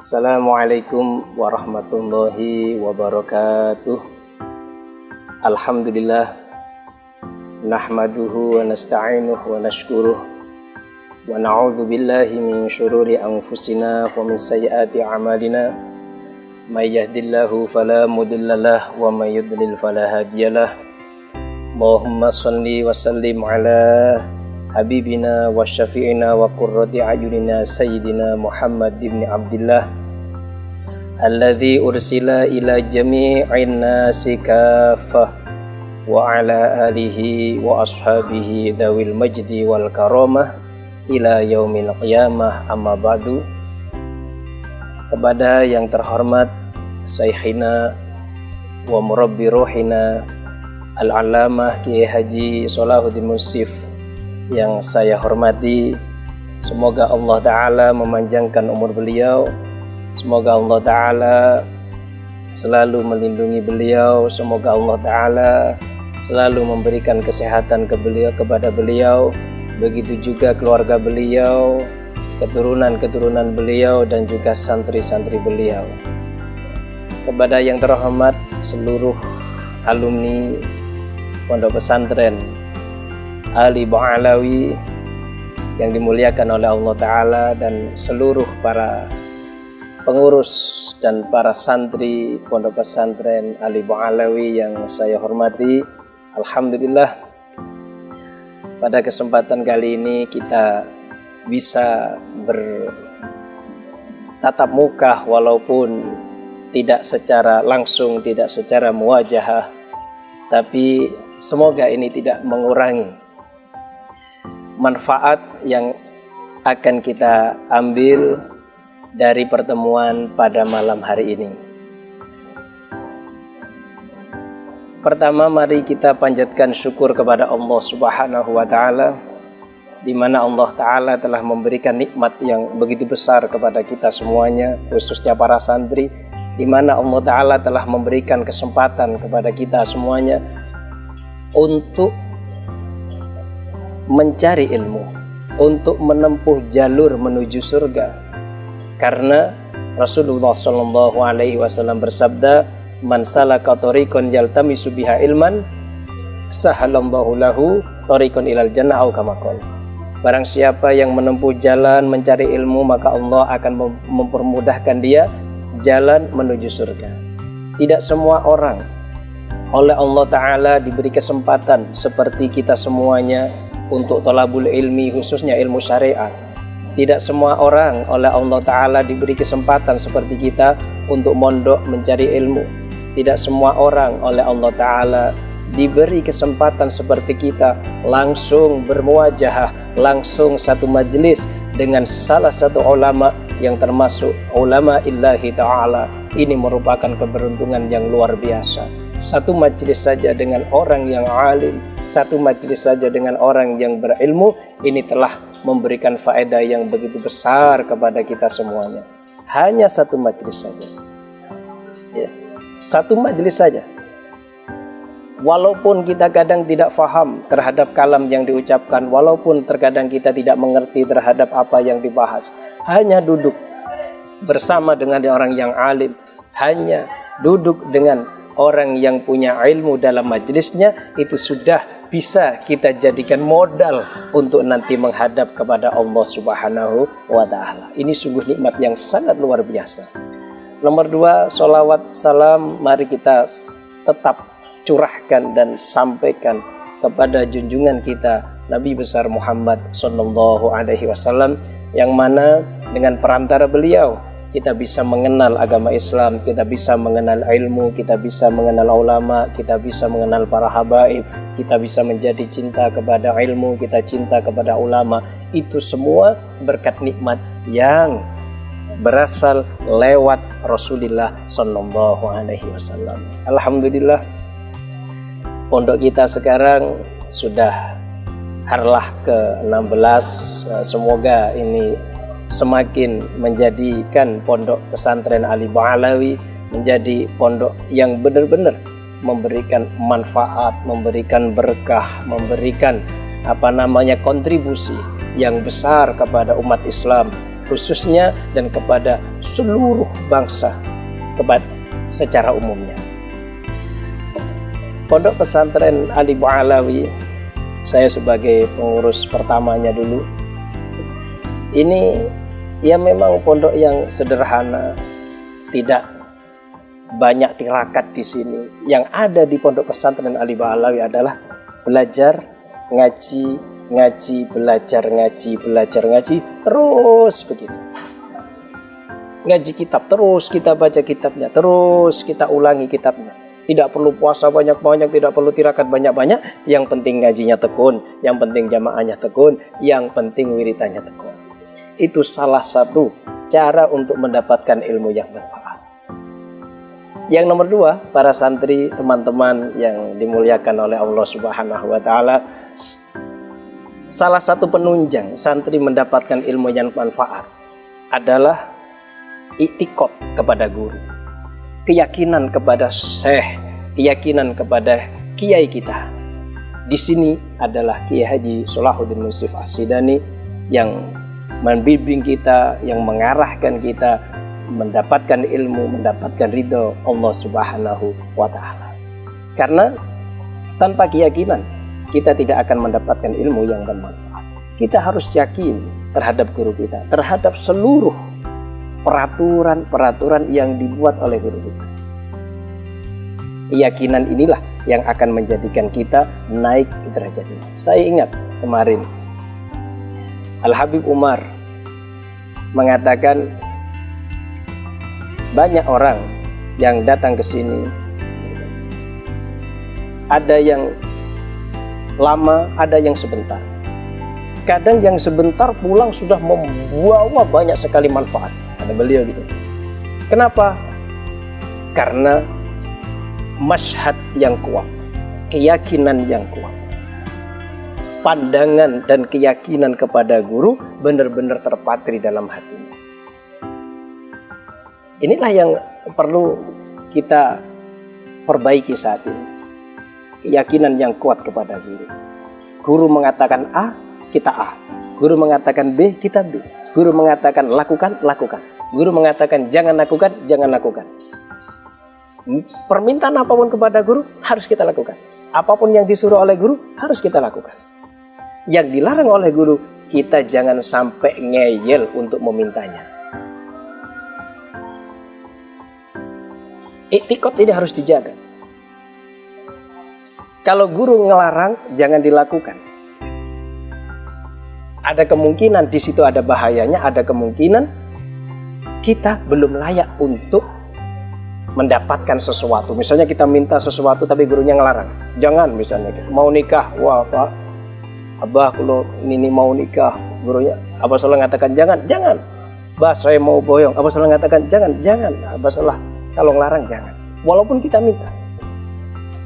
Assalamualaikum warahmatullahi wabarakatuh. Alhamdulillah, nahmaduhu wa nasta'inuhu wa nashkuruh wa na'udzu billahi min syururi anfusina wa min sayyiati a'malina. May yahdihillahu fala mudhillalah wa may yudlil fala hadiyalah. Allahumma shalli wa sallim ala habibina wa syafi'ina wa qurrati a'yunina sayyidina Muhammad ibn Abdillah alladzi ursila ila jami'in nasi kaffah wa ala alihi wa ashabihi dzawil majdi wal karamah ila yaumil qiyamah, amma ba'du. Kepada yang terhormat Syekhina wa murabbi ruhina Al-Allamah Kiai Haji Sholahuddin Munsif yang saya hormati, semoga Allah Ta'ala memanjangkan umur beliau, semoga Allah Ta'ala selalu melindungi beliau, semoga Allah Ta'ala selalu memberikan kesehatan kepada beliau, begitu juga keluarga beliau, keturunan-keturunan beliau, dan juga santri-santri beliau. Kepada yang terhormat seluruh alumni Pondok Pesantren Ali Ba'alawi yang dimuliakan oleh Allah Ta'ala, dan seluruh para pengurus dan para santri Pondok Pesantren Ali Ba'alawi yang saya hormati. Alhamdulillah, pada kesempatan kali ini kita bisa bertatap muka walaupun tidak secara langsung, tidak secara muwajahah, tapi semoga ini tidak mengurangi manfaat yang akan kita ambil dari pertemuan pada malam hari ini. Pertama, mari kita panjatkan syukur kepada Allah Subhanahu wa Ta'ala, di mana Allah Ta'ala telah memberikan nikmat yang begitu besar kepada kita semuanya, khususnya para santri, di mana Allah Ta'ala telah memberikan kesempatan kepada kita semuanya untuk mencari ilmu, untuk menempuh jalur menuju surga. Karena Rasulullah SAW bersabda, "Man salaka thariqan yaltamisu biha ilman, sahalallahu lahu thariqan ilal jannah," atau kama qala. Barang siapa yang menempuh jalan mencari ilmu, maka Allah akan mempermudahkan dia jalan menuju surga. Tidak semua orang oleh Allah Ta'ala diberi kesempatan seperti kita semuanya untuk thalabul ilmi, khususnya ilmu syariat. Tidak semua orang oleh Allah Ta'ala diberi kesempatan seperti kita untuk mondok mencari ilmu. Tidak semua orang oleh Allah Ta'ala diberi kesempatan seperti kita langsung bermuwajahah, langsung satu majelis dengan salah satu ulama yang termasuk ulama illahi ta'ala. Ini merupakan keberuntungan yang luar biasa. Satu majelis saja dengan orang yang alim, satu majelis saja dengan orang yang berilmu, ini telah memberikan faedah yang begitu besar kepada kita semuanya. Hanya satu majelis saja, ya, satu majelis saja. Walaupun kita kadang tidak faham terhadap kalam yang diucapkan, walaupun terkadang kita tidak mengerti terhadap apa yang dibahas, hanya duduk bersama dengan orang yang alim, hanya duduk dengan orang yang punya ilmu dalam majelisnya, itu sudah bisa kita jadikan modal untuk nanti menghadap kepada Allah Subhanahu wa Ta'ala. Ini sungguh nikmat yang sangat luar biasa. Nomor 2, sholawat salam mari kita tetap curahkan dan sampaikan kepada junjungan kita Nabi besar Muhammad Sallallahu Alaihi Wasallam, yang mana dengan perantara beliau kita bisa mengenal agama Islam, kita bisa mengenal ilmu, kita bisa mengenal ulama, kita bisa mengenal para habaib, kita bisa menjadi cinta kepada ilmu, kita cinta kepada ulama. Itu semua berkat nikmat yang berasal lewat Rasulullah Sallallahu Alaihi Wasallam. Alhamdulillah, Pondok kita sekarang sudah harlah ke-16. Semoga ini semakin menjadikan Pondok Pesantren Ali Ba'alawi menjadi pondok yang benar-benar memberikan manfaat, memberikan berkah, memberikan kontribusi yang besar kepada umat Islam khususnya dan kepada seluruh bangsa secara umumnya. Pondok Pesantren Ali Ba'alawi, saya sebagai pengurus pertamanya dulu, ini ya memang pondok yang sederhana, tidak banyak tirakat di sini. Yang ada di Pondok Pesantren Ali Ba'alawi adalah belajar, ngaji, belajar, ngaji, terus begitu. Ngaji kitab, terus kita baca kitabnya, terus kita ulangi kitabnya. Tidak perlu puasa banyak-banyak, tidak perlu tirakat banyak-banyak. Yang penting ngajinya tekun, yang penting jamaahnya tekun, yang penting wiritannya tekun. Itu salah satu cara untuk mendapatkan ilmu yang bermanfaat. Yang nomor dua, para santri, teman-teman yang dimuliakan oleh Allah Subhanahu wa Ta'ala, salah satu penunjang santri mendapatkan ilmu yang bermanfaat adalah i'tikad kepada guru, keyakinan kepada syekh, keyakinan kepada kiai kita. Di sini adalah Kiai Haji Sholahuddin Nusif As-Sidani yang membimbing kita, yang mengarahkan kita mendapatkan ilmu, mendapatkan ridho Allah Subhanahu wa Ta'ala. Karena tanpa keyakinan kita tidak akan mendapatkan ilmu yang bermanfaat. Kita harus yakin terhadap guru kita, terhadap seluruh peraturan yang dibuat oleh guru kita. Keyakinan inilah yang akan menjadikan kita naik derajatnya. Saya ingat kemarin Al-Habib Umar mengatakan banyak orang yang datang ke sini, ada yang lama, ada yang sebentar. Kadang yang sebentar pulang sudah membawa banyak sekali manfaat. Kata beliau gitu. Kenapa? Karena masyhad yang kuat, keyakinan yang kuat, pandangan dan keyakinan kepada guru benar-benar terpatri dalam hatinya. Inilah yang perlu kita perbaiki saat ini. Keyakinan yang kuat kepada guru. Guru mengatakan A, kita A. Guru mengatakan B, kita B. Guru mengatakan lakukan, lakukan. Guru mengatakan jangan lakukan, jangan lakukan. Permintaan apapun kepada guru harus kita lakukan. Apapun yang disuruh oleh guru harus kita lakukan. Yang dilarang oleh guru, kita jangan sampai ngeyel untuk memintanya. I'tikad ini harus dijaga. Kalau guru ngelarang, jangan dilakukan. Ada kemungkinan di situ ada bahayanya, ada kemungkinan kita belum layak untuk mendapatkan sesuatu. Misalnya kita minta sesuatu tapi gurunya ngelarang. Jangan, misalnya mau nikah, wah Pak, Abah kalau ini mau nikah, gurunya Abah Salah ngatakan jangan. Bah, saya mau boyong, Abah Salah ngatakan jangan. Abah Salah kalau ngelarang jangan. Walaupun kita minta.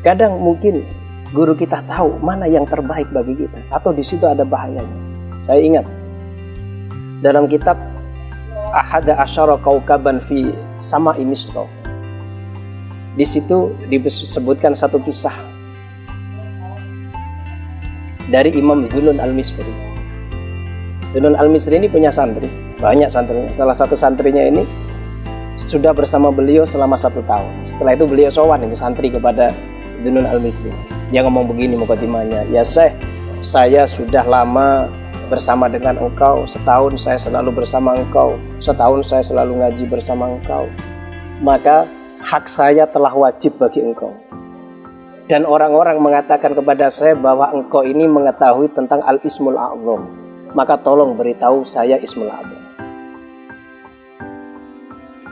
Kadang mungkin guru kita tahu mana yang terbaik bagi kita, atau di situ ada bahayanya. Saya ingat dalam kitab Ahada Asyara Kaukaban fi Sama'i Misra. Di situ disebutkan satu kisah dari Imam Dunun Al-Misri. Dunun Al-Misri ini punya santri, banyak santrinya. Salah satu santrinya ini sudah bersama beliau selama 1 tahun. Setelah itu beliau sowan ini santri kepada Dunun Al-Misri. Dia ngomong begini mukadimahnya, ya Syekh, saya sudah lama bersama dengan engkau, setahun saya selalu bersama engkau, setahun saya selalu ngaji bersama engkau, maka hak saya telah wajib bagi engkau. Dan orang-orang mengatakan kepada saya bahwa engkau ini mengetahui tentang Al-Ismul A'zam, maka tolong beritahu saya Ismul A'zam.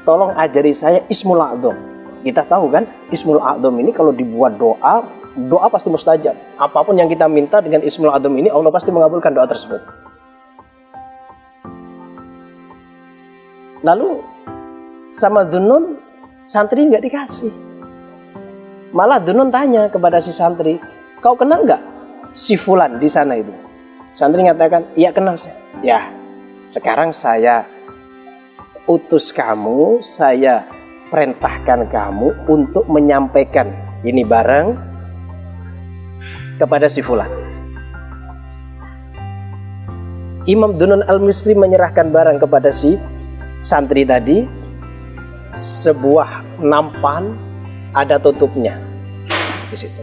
Tolong ajari saya Ismul A'zam. Kita tahu kan Ismul A'zam ini kalau dibuat doa pasti mustajab. Apapun yang kita minta dengan Ismul A'zam ini, Allah pasti mengabulkan doa tersebut. Lalu sama Dzunun, santri nggak dikasih. Malah Dunun tanya kepada si santri, kau kenal nggak si Fulan di sana itu? Santri mengatakan, iya kenal saya. Ya, sekarang saya utus kamu, saya perintahkan kamu untuk menyampaikan ini barang kepada si Fulan. Imam Dunun Al-Misri menyerahkan barang kepada si santri tadi, sebuah nampan ada tutupnya di situ.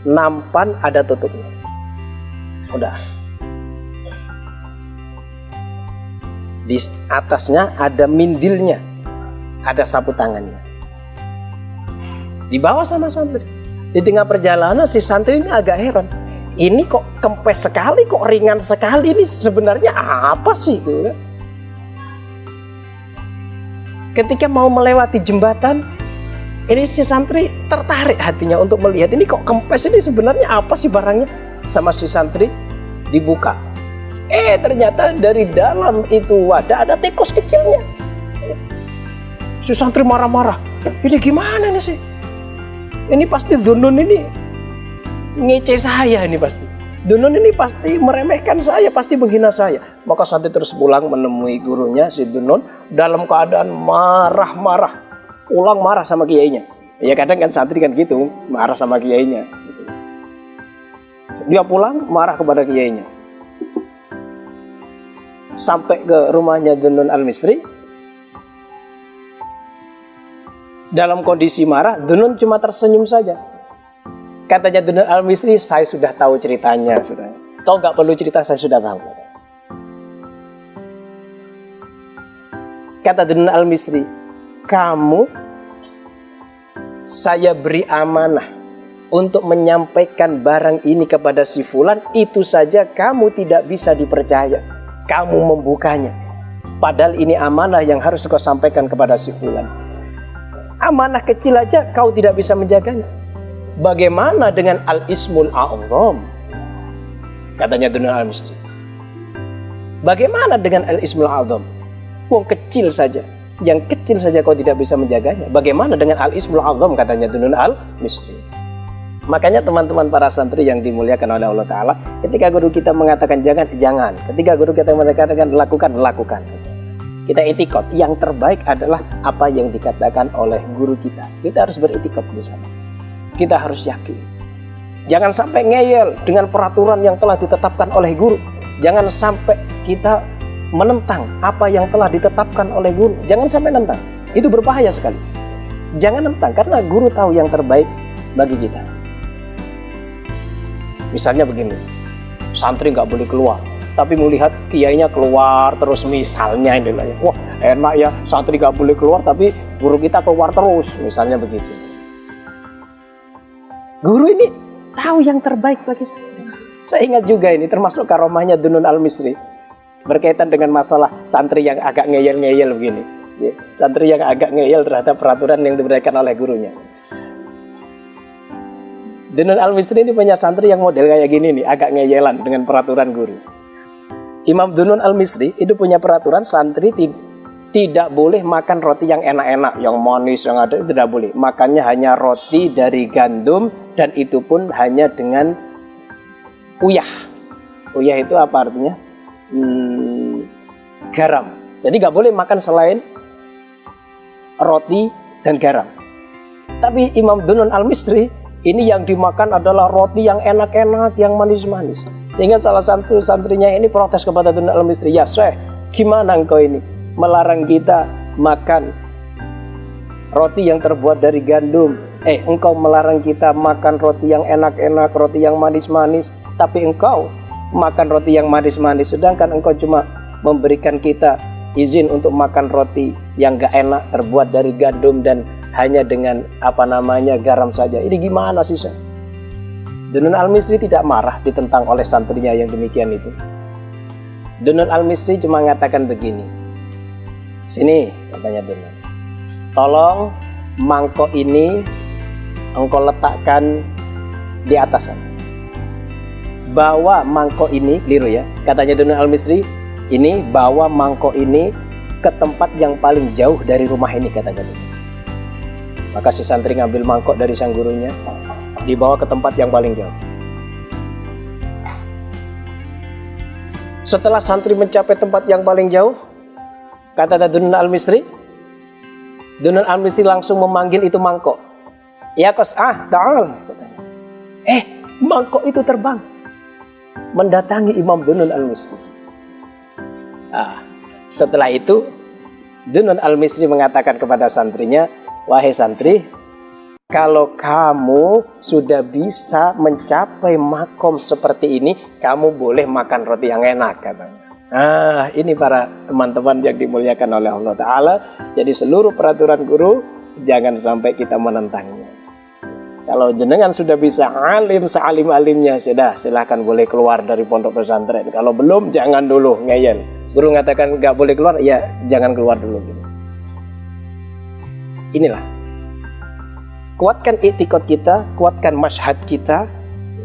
Nampan ada tutupnya. Udah. Di atasnya ada mindilnya, ada sapu tangannya. Dibawa sama santri. Di tengah perjalanan si santri ini agak heran. Ini kok kempes sekali, kok ringan sekali, ini sebenarnya apa sih itu? Ketika mau melewati jembatan, ini si santri tertarik hatinya untuk melihat ini kok kempes, ini sebenarnya apa sih barangnya? Sama si santri dibuka. Ternyata dari dalam itu wadah ada tikus kecilnya. Si santri marah-marah. Ini gimana nih sih? Ini pasti Dunun ini ngece saya ini pasti. Dunun ini pasti meremehkan saya, pasti menghina saya. Maka santri terus pulang menemui gurunya si Dunun dalam keadaan marah-marah. Pulang marah sama kiainya. Ya kadang kan santri kan gitu, marah sama kiainya. Dia pulang marah kepada kiainya. Sampai ke rumahnya Dunun Al-Misri. Dalam kondisi marah, Dunun cuma tersenyum saja. Katanya Dunun Al-Misri, saya sudah tahu ceritanya. Kau gak perlu cerita, saya sudah tahu. Kata Dunun Al-Misri, kamu saya beri amanah untuk menyampaikan barang ini kepada si Fulan, itu saja kamu tidak bisa dipercaya. Kamu membukanya. Padahal ini amanah yang harus kau sampaikan kepada si Fulan. Amanah kecil aja kau tidak bisa menjaganya. Bagaimana dengan al-ismul a'zam? Katanya Dunun Al-Misri. Bagaimana dengan al-ismul a'zam? Wong kecil saja. Yang kecil saja kau tidak bisa menjaganya. Bagaimana dengan al-ismul a'zam? Katanya Dunun Al-Misri. Makanya teman-teman para santri yang dimuliakan oleh Allah Ta'ala, ketika guru kita mengatakan jangan, jangan. Ketika guru kita mengatakan lakukan, lakukan. Kita itikot. Yang terbaik adalah apa yang dikatakan oleh guru kita. Kita harus beritikot di sana. Kita harus yakin. Jangan sampai ngeyel dengan peraturan yang telah ditetapkan oleh guru. Jangan sampai kita menentang apa yang telah ditetapkan oleh guru. Jangan sampai nentang. Itu berbahaya sekali. Jangan nentang karena guru tahu yang terbaik bagi kita. Misalnya begini, santri nggak boleh keluar, tapi melihat kiainya keluar terus misalnya ini lah ya. Wah enak ya, santri nggak boleh keluar tapi guru kita keluar terus, misalnya begitu. Guru ini tahu yang terbaik bagi santri. Saya ingat juga ini termasuk karomahnya Dunun Al-Misri berkaitan dengan masalah santri yang agak ngeyel-ngeyel begini. Ya, santri yang agak ngeyel terhadap peraturan yang diberikan oleh gurunya. Dunun Al-Misri ini punya santri yang model kayak gini nih, agak ngeyelan dengan peraturan guru. Imam Dunun Al-Misri itu punya peraturan santri tidak boleh makan roti yang enak-enak, yang manis, yang ada itu tidak boleh. Makannya hanya roti dari gandum dan itu pun hanya dengan uyah. Uyah itu apa artinya? Garam. Jadi nggak boleh makan selain roti dan garam. Tapi Imam Dunun Al-Misri ini yang dimakan adalah roti yang enak-enak, yang manis-manis. Sehingga salah satu santrinya ini protes kepada Dunun Al-Misri, ya Syekh, gimana engkau ini melarang kita makan roti yang terbuat dari gandum? Engkau melarang kita makan roti yang enak-enak, roti yang manis-manis, tapi engkau makan roti yang manis-manis, sedangkan engkau cuma memberikan kita izin untuk makan roti yang gak enak, terbuat dari gandum dan hanya dengan garam saja. Ini gimana sih Syekh? Dunun Al-Misri tidak marah ditentang oleh santrinya yang demikian itu. Dunun Al-Misri cuma mengatakan begini, sini katanya Dunun, tolong mangkok ini engkau letakkan di atas sana. Bawa mangkok ini, keliru ya, katanya Dunun Al-Misri, ini bawa mangkok ini ke tempat yang paling jauh dari rumah ini, katanya Dunun. Maka si santri ngambil mangkok dari sang gurunya, dibawa ke tempat yang paling jauh. Setelah santri mencapai tempat yang paling jauh, kata Dunun Al-Misri, Dunun Al-Misri langsung memanggil itu mangkok. Ya Qas'ah, ta'al. Mangkok itu terbang mendatangi Imam Dunun Al-Misri. Setelah itu Dunun Al-Misri mengatakan kepada santrinya, wahai santri, kalau kamu sudah bisa mencapai makom seperti ini, kamu boleh makan roti yang enak, katanya. Ini para teman-teman yang dimuliakan oleh Allah Ta'ala. Jadi seluruh peraturan guru jangan sampai kita menentangnya. Kalau jenengan sudah bisa alim sealim-alimnya, sudah silahkan boleh keluar dari pondok pesantren. Kalau belum, jangan dulu ngeyel. Guru mengatakan nggak boleh keluar, ya jangan keluar dulu. Inilah, kuatkan i'tiqad kita, kuatkan masyhad kita,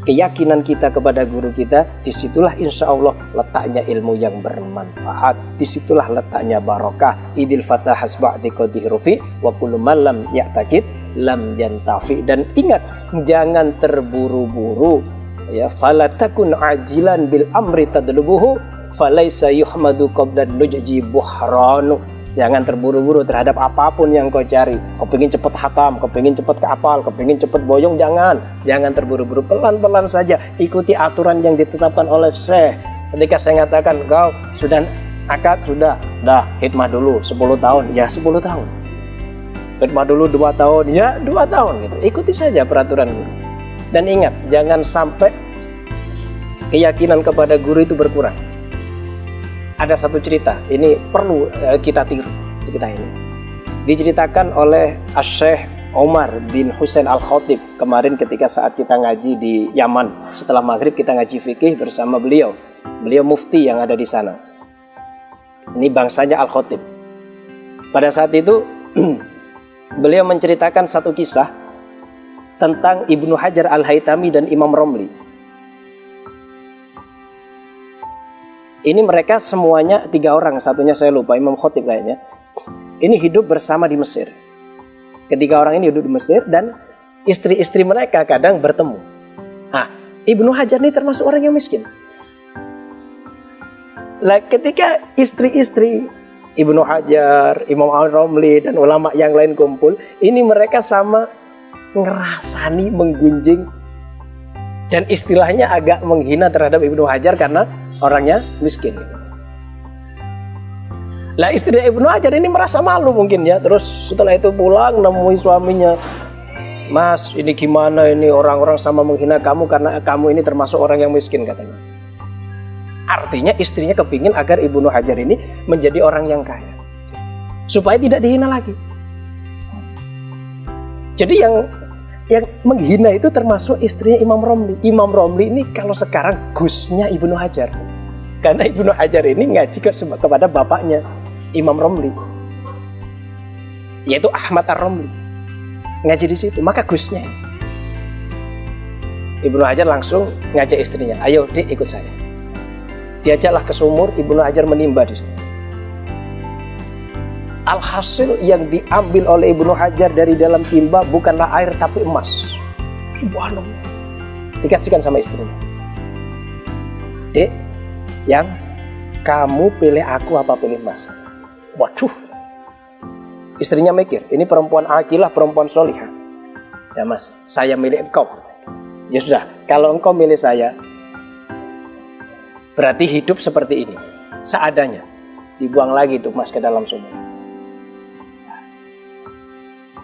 keyakinan kita kepada guru kita. Disitulah insya Allah letaknya ilmu yang bermanfaat. Disitulah letaknya barokah. Idil fatah hasba'ti qadhi rufi wa kullu man lam ya'taqid lam yantafi. Dan ingat, jangan terburu-buru, ya, fala takun ajilan bil amri tadlubuhu falaisa yuhmadu qabla nujji buhranu. Jangan terburu-buru terhadap apapun yang kau cari. Kau pengen cepat hatam, kau pengen cepat keapal, kau pengen cepat boyong, jangan terburu-buru. Pelan-pelan saja, ikuti aturan yang ditetapkan oleh Syekh. Ketika saya mengatakan kau sudah akad, sudah hikmah dulu 10 tahun, ya 10 tahun. Hikmah dulu 2 tahun, ya 2 tahun gitu. Ikuti saja peraturan guru. Dan ingat, jangan sampai keyakinan kepada guru itu berkurang. Ada satu cerita, ini perlu kita tiru cerita ini. Diceritakan oleh Syekh Omar bin Husain Al-Khatib kemarin ketika saat kita ngaji di Yaman. Setelah maghrib kita ngaji fikih bersama beliau. Beliau mufti yang ada di sana. Ini bangsanya Al-Khatib. Pada saat itu beliau menceritakan satu kisah tentang Ibnu Hajar Al-Haytami dan Imam Romli. Ini mereka semuanya 3 orang, satunya saya lupa, Imam Khatib kayaknya. Ini hidup bersama di Mesir. Ketiga orang ini hidup di Mesir dan istri-istri mereka kadang bertemu. Ibnu Hajar ini termasuk orang yang miskin. Ketika istri-istri Ibnu Hajar, Imam Al-Romli dan ulama yang lain kumpul, ini mereka sama ngerasani, menggunjing, dan istilahnya agak menghina terhadap Ibnu Hajar karena orangnya miskin. Istri Ibnu Hajar ini merasa malu mungkin ya. Terus setelah itu pulang nemui suaminya. Mas, ini gimana ini, orang-orang sama menghina kamu karena kamu ini termasuk orang yang miskin, katanya. Artinya istrinya kepingin agar Ibnu Hajar ini menjadi orang yang kaya, supaya tidak dihina lagi. Jadi yang menghina itu termasuk istrinya Imam Romli. Imam Romli ini kalau sekarang gusnya Ibnu Hajar. Karena Ibnu Hajar ini ngaji kepada bapaknya Imam Romli, yaitu Ahmad Ar-Romli. Ngaji di situ, maka gusnya. Ibnu Hajar langsung ngajak istrinya, ayo Dik, ikut saya. Diajaklah ke sumur, Ibnu Hajar menimba di situ. Alhasil yang diambil oleh Ibnu Hajar dari dalam timba bukanlah air tapi emas. Subhanallah. Dikasihkan sama istrinya. Dek, yang kamu pilih aku apa pilih emas? Waduh. Istrinya mikir, ini perempuan akilah, perempuan solihah. Ya mas, saya milih engkau. Ya sudah, kalau engkau milih saya, berarti hidup seperti ini, seadanya. Dibuang lagi tuh emas ke dalam sumur.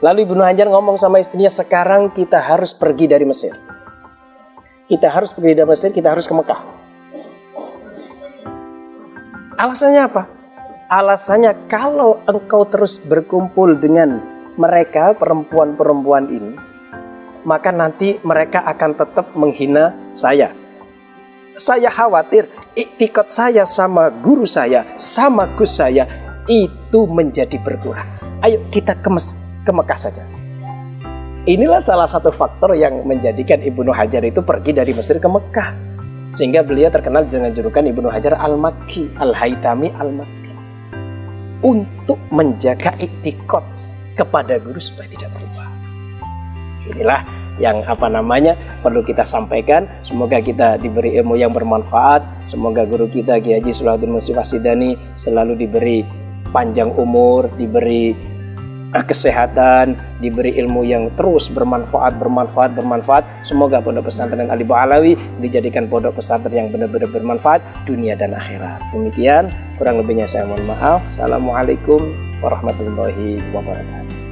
Lalu Ibnu Hajar ngomong sama istrinya, sekarang kita harus pergi dari Mesir. Kita harus pergi dari Mesir, kita harus ke Mekah. Alasannya apa? Alasannya kalau engkau terus berkumpul dengan mereka, perempuan-perempuan ini, maka nanti mereka akan tetap menghina saya. Saya khawatir i'tiqad saya sama guru saya, sama gus saya, itu menjadi berkurang. Ayo kita ke Mekah saja. Inilah salah satu faktor yang menjadikan Ibnu Hajar itu pergi dari Mesir ke Mekah, sehingga beliau terkenal dengan julukan Ibnu Hajar Al-Makki, Al-Haytami Al-Makki, untuk menjaga i'tiqad kepada guru supaya tidak berubah. Inilah yang perlu kita sampaikan. Semoga kita diberi ilmu yang bermanfaat. Semoga guru kita Kiai Haji Sulahuddin Munsif As-Sidani selalu diberi panjang umur, diberi kesehatan, diberi ilmu yang terus bermanfaat. Semoga Pondok Pesantren Al-Ibu Alawi dijadikan pondok pesantren yang benar-benar bermanfaat dunia dan akhirat. Demikian, kurang lebihnya saya mohon maaf. Assalamualaikum warahmatullahi wabarakatuh.